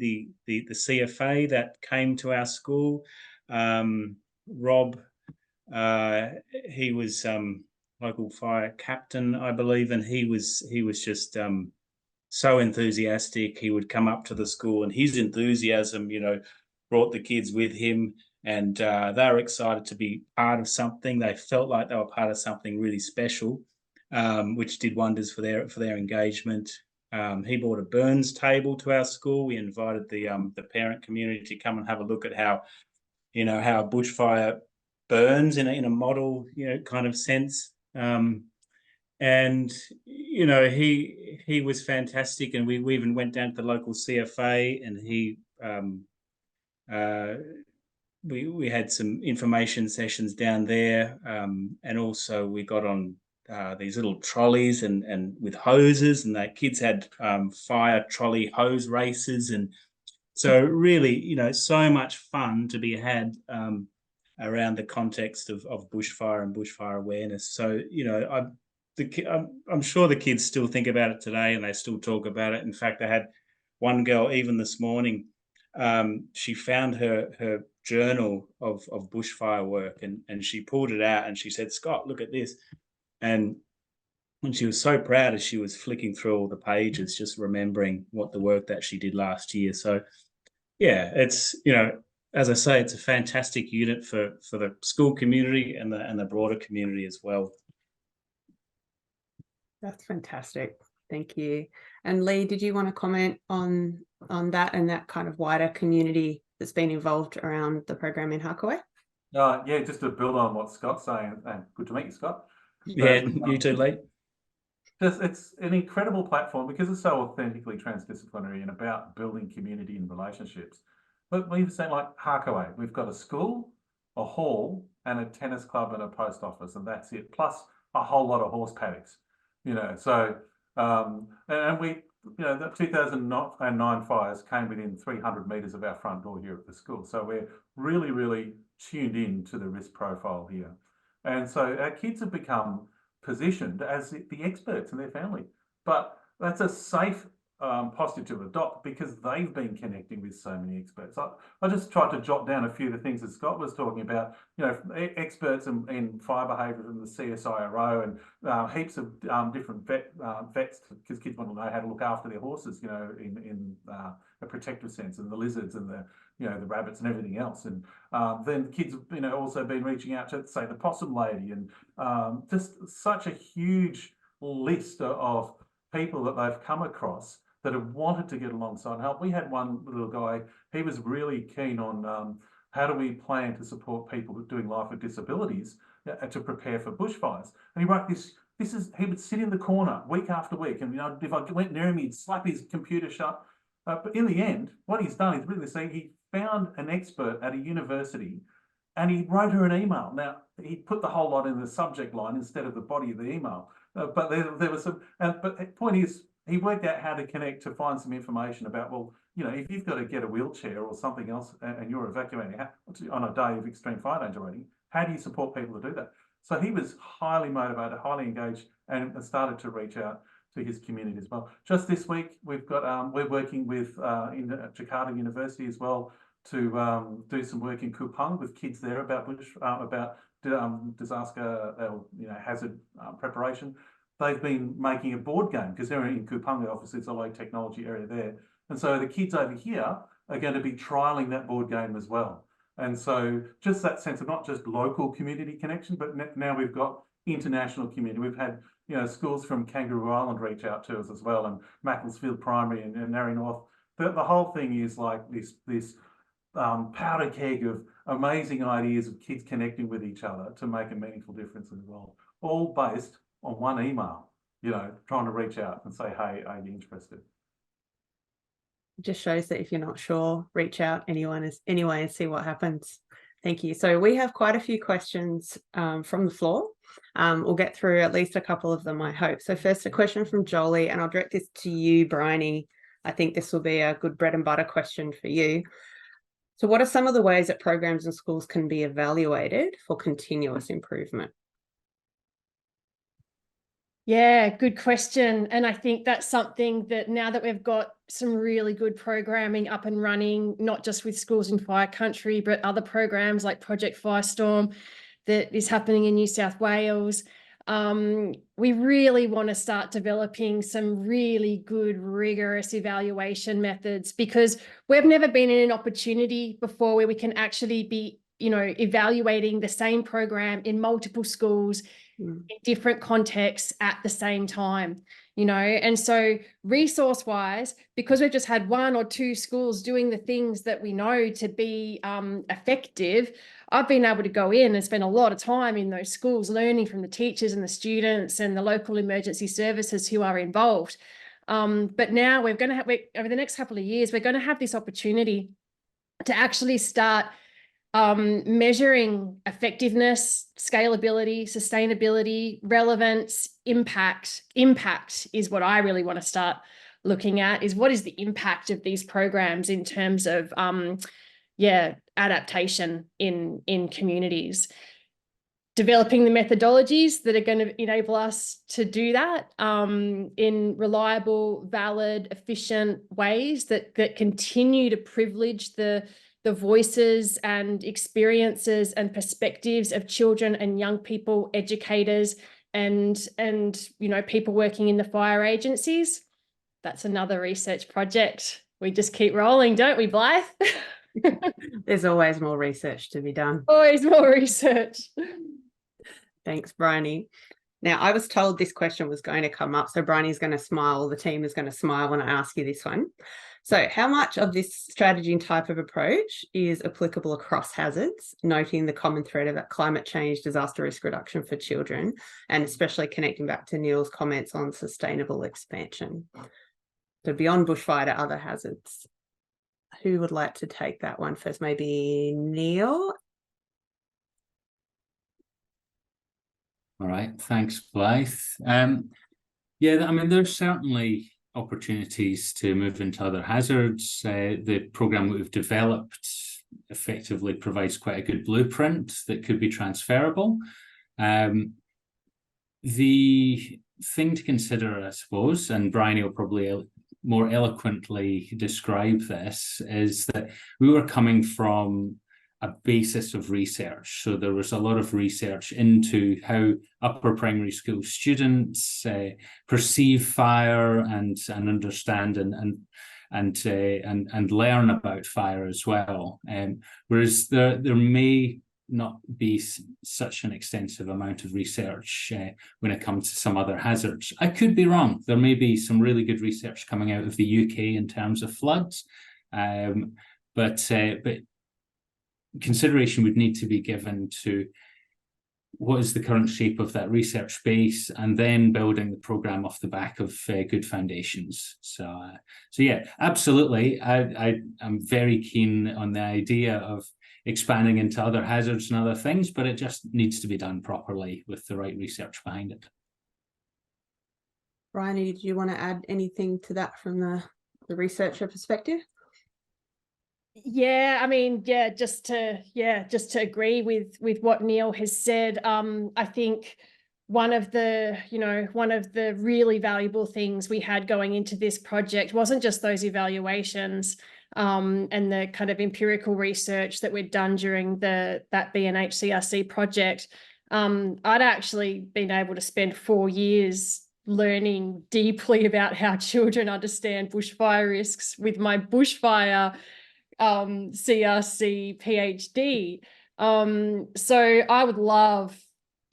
the CFA that came to our school. Rob, he was local fire captain, I believe, and he was just so enthusiastic. He would come up to the school, and his enthusiasm, brought the kids with him. and they were excited to be part of something. They felt like they were part of something really special, which did wonders for their engagement. He brought a burns table to our school. We invited the parent community to come and have a look at how a bushfire burns in a model, kind of sense. And he was fantastic, and we even went down to the local CFA, and we had some information sessions down there, and also we got on these little trolleys and with hoses, and the kids had fire trolley hose races, and so really, so much fun to be had around the context of bushfire and bushfire awareness. So I'm sure the kids still think about it today, and they still talk about it. In fact, I had one girl even this morning. She found her journal of bushfire work, and she pulled it out, and she said, "Scott, look at this." And she was so proud as she was flicking through all the pages, just remembering what the work that she did last year. So yeah, it's as I say, it's a fantastic unit for the school community and the broader community as well. That's fantastic. Thank you. And Leigh, did you want to comment on that and that kind of wider community that's been involved around the program in Harkaway? Yeah, just to build on what Scott's saying, and good to meet you, Scott. Yeah, you too, Leigh. It's an incredible platform because it's so authentically transdisciplinary and about building community and relationships. But we've seen like Harkaway, we've got a school, a hall, and a tennis club and a post office, and that's it. Plus a whole lot of horse paddocks, So and we, the 2009 fires came within 300 metres of our front door here at the school. So we're really, really tuned in to the risk profile here. And so our kids have become positioned as the experts in their family. But that's a safe posture to adopt because they've been connecting with so many experts. I just tried to jot down a few of the things that Scott was talking about, experts in fire behaviour from the CSIRO and heaps of different vets, because kids want to know how to look after their horses, in a protective sense, and the lizards and the rabbits and everything else. And then kids have, also been reaching out to, say, the possum lady, and just such a huge list of people that they've come across that have wanted to get alongside and help. We had one little guy, he was really keen on how do we plan to support people doing life with disabilities to prepare for bushfires. And he wrote he would sit in the corner week after week, and if I went near him, he'd slap his computer shut. But in the end, what he's done is really say he found an expert at a university and he wrote her an email. Now, he put the whole lot in the subject line instead of the body of the email. But there was some, but the point is, he worked out how to connect to find some information about, well, if you've got to get a wheelchair or something else and you're evacuating on a day of extreme fire danger rating, how do you support people to do that? So he was highly motivated, highly engaged, and started to reach out to his community as well. Just this week, we've got we're working with in Jakarta University as well to do some work in Kupang with kids there about disaster, hazard preparation. They've been making a board game because they're in Kupang, obviously it's a low technology area there. And so the kids over here are going to be trialing that board game as well. And so just that sense of not just local community connection, but now we've got international community. We've had schools from Kangaroo Island reach out to us as well, and Macclesfield Primary and Narry North. The whole thing is like this powder keg of amazing ideas of kids connecting with each other to make a meaningful difference as well, all based on one email, trying to reach out and say, hey, are you interested? It just shows that if you're not sure, reach out anyway and see what happens. Thank you. So we have quite a few questions from the floor. We'll get through at least a couple of them, I hope. So first, a question from Jolie, and I'll direct this to you, Briony. I think this will be a good bread and butter question for you. So what are some of the ways that programs and schools can be evaluated for continuous improvement? Yeah, good question. And I think that's something that now that we've got some really good programming up and running, not just with Schools in Fire Country, but other programs like Project Firestorm that is happening in New South Wales, we really want to start developing some really good, rigorous evaluation methods, because we've never been in an opportunity before where we can actually be evaluating the same program in multiple schools in different contexts at the same time, and so resource wise, because we've just had 1 or 2 schools doing the things that we know to be effective, I've been able to go in and spend a lot of time in those schools learning from the teachers and the students and the local emergency services who are involved. But now we're going to have, over the next couple of years, we're going to have this opportunity to actually start measuring effectiveness, scalability, sustainability, relevance, impact. Impact is what I really want to start looking at, is what is the impact of these programs in terms of adaptation in communities. Developing the methodologies that are going to enable us to do that in reliable, valid, efficient ways that continue to privilege the voices and experiences and perspectives of children and young people, educators, and people working in the fire agencies. That's another research project. We just keep rolling, don't we, Blythe? There's always more research to be done. Always more research. Thanks, Briony. Now, I was told this question was going to come up, so Briony's going to smile, the team is going to smile when I ask you this one. So how much of this strategy and type of approach is applicable across hazards, noting the common thread about climate change, disaster risk reduction for children, and especially connecting back to Neil's comments on sustainable expansion? So beyond bushfire to other hazards. Who would like to take that one first? Maybe Neil? All right, thanks, Blythe. There's certainly opportunities to move into other hazards. The programme that we've developed effectively provides quite a good blueprint that could be transferable. The thing to consider, I suppose, and Briony will probably more eloquently describe this, is that we were coming from a basis of research. So there was a lot of research into how upper primary school students perceive fire and understand and learn about fire as well. Whereas there may not be such an extensive amount of research when it comes to some other hazards. I could be wrong. There may be some really good research coming out of the UK in terms of floods, but consideration would need to be given to what is the current shape of that research base, and then building the programme off the back of good foundations. So yeah, absolutely. I'm very keen on the idea of expanding into other hazards and other things, but it just needs to be done properly with the right research behind it. Briony, did you want to add anything to that from the researcher perspective? Just to agree with what Neil has said. I think one of the really valuable things we had going into this project wasn't just those evaluations and the kind of empirical research that we'd done during that B&H CRC project. I'd actually been able to spend 4 years learning deeply about how children understand bushfire risks with my bushfire CRC PhD. So I would love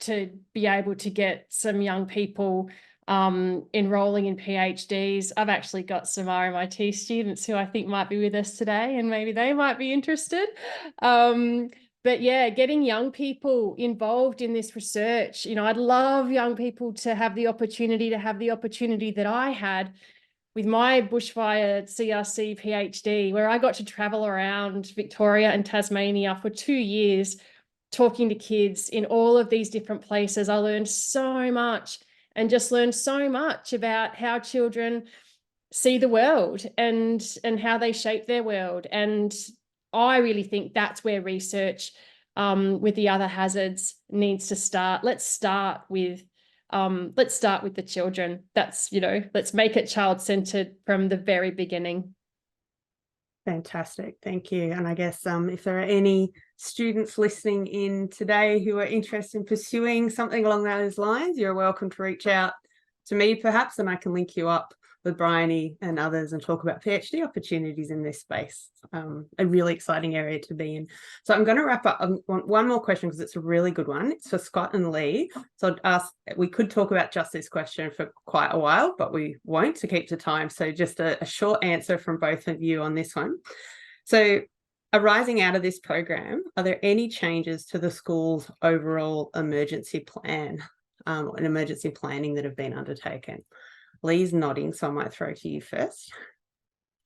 to be able to get some young people enrolling in PhDs. I've actually got some RMIT students who I think might be with us today, and maybe they might be interested. But yeah, getting young people involved in this research, I'd love young people to have the opportunity that I had with my bushfire CRC PhD, where I got to travel around Victoria and Tasmania for 2 years, talking to kids in all of these different places. I learned so much, and just learned so much about how children see the world and how they shape their world. And I really think that's where research with the other hazards needs to start. Let's start with the children. That's, let's make it child-centered from the very beginning. Fantastic, thank you. And I guess if there are any students listening in today who are interested in pursuing something along those lines, you're welcome to reach out to me perhaps, and I can link you up with Briony and others and talk about PhD opportunities in this space. A really exciting area to be in. So I'm going to wrap up. I want one more question because it's a really good one. It's for Scott and Leigh. So I'd ask, we could talk about just this question for quite a while, but we won't to keep to time. So just a short answer from both of you on this one. So arising out of this program, are there any changes to the school's overall emergency plan and emergency planning that have been undertaken? Leigh's nodding, so I might throw to you first.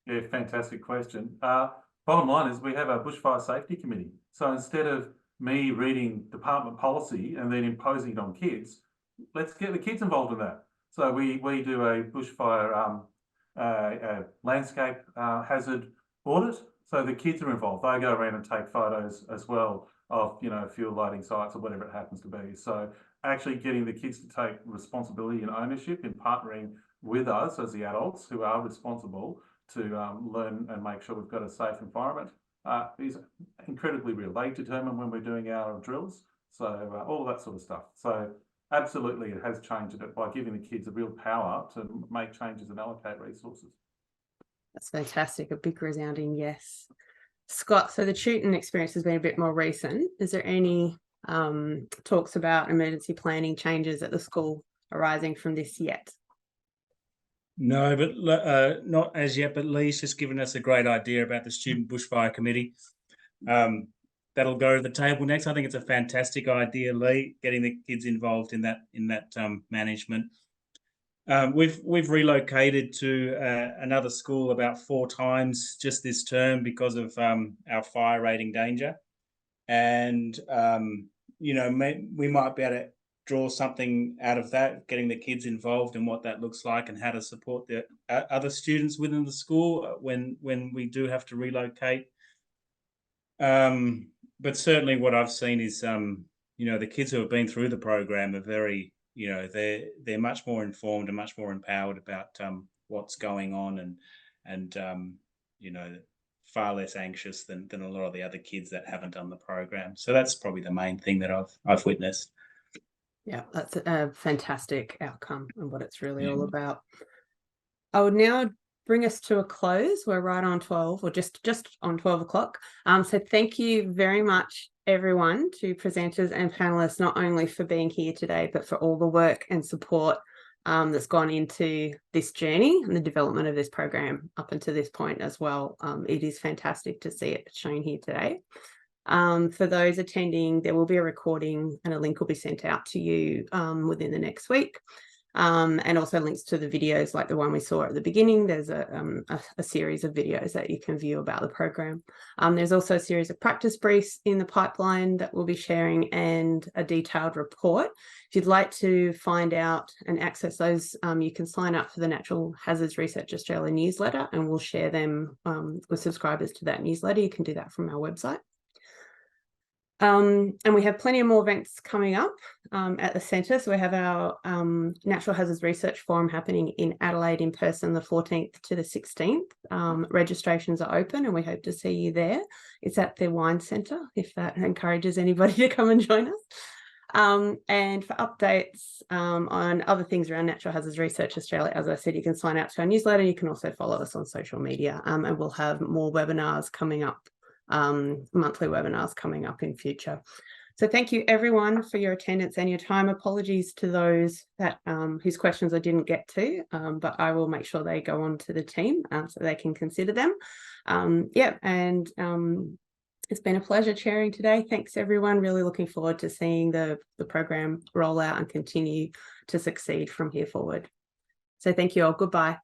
Yeah, fantastic question. Bottom line is we have a bushfire safety committee. So instead of me reading department policy and then imposing it on kids, let's get the kids involved in that. So we do a bushfire landscape hazard audit. So the kids are involved. They go around and take photos as well of, you know, fuel loading sites or whatever it happens to be. So actually getting the kids to take responsibility and ownership in partnering with us as the adults who are responsible to learn and make sure we've got a safe environment is incredibly real. They determine when we're doing our drills. So all of that sort of stuff. So absolutely it has changed it by giving the kids a real power to make changes and allocate resources. That's fantastic. A big resounding yes. Scott, so the Chewton experience has been a bit more recent. Is there any talks about emergency planning changes at the school arising from this yet? No, but not as yet, but Leigh's just given us a great idea about the Student Bushfire Committee. That'll go to the table next. I think it's a fantastic idea, Leigh, getting the kids involved in that management. We've relocated to another school about 4 times just this term because of our fire rating danger, and you know, we might be able to draw something out of that, getting the kids involved in what that looks like and how to support the other students within the school when we do have to relocate. But certainly what I've seen is, you know, the kids who have been through the program are very, you know, they're much more informed and much more empowered about what's going on, and you know, far less anxious than a lot of the other kids that haven't done the program. So that's probably the main thing that I've witnessed. Yeah, that's a fantastic outcome and what it's really all about. I would now bring us to a close. We're right on 12, or just on 12 o'clock. So thank you very much, everyone, to presenters and panelists, not only for being here today, but for all the work and support that's gone into this journey and the development of this program up until this point as well. It is fantastic to see it shown here today. For those attending, there will be a recording and a link will be sent out to you within the next week. And also links to the videos like the one we saw at the beginning. There's a series of videos that you can view about the program. There's also a series of practice briefs in the pipeline that we'll be sharing, and a detailed report. If you'd like to find out and access those, you can sign up for the Natural Hazards Research Australia newsletter, and we'll share them with subscribers to that newsletter. You can do that from our website. And we have plenty of more events coming up at the centre. So we have our Natural Hazards Research Forum happening in Adelaide in person the 14th to the 16th. Registrations are open and we hope to see you there. It's at the Wine Centre, if that encourages anybody to come and join us. And for updates on other things around Natural Hazards Research Australia, as I said, you can sign up to our newsletter. You can also follow us on social media, and we'll have more webinars coming up. Monthly webinars coming up in future. So thank you everyone for your attendance and your time. Apologies to those that whose questions I didn't get to, but I will make sure they go on to the team so they can consider them. It's been a pleasure chairing today. Thanks everyone. Really looking forward to seeing the program roll out and continue to succeed from here forward. So thank you all. Goodbye.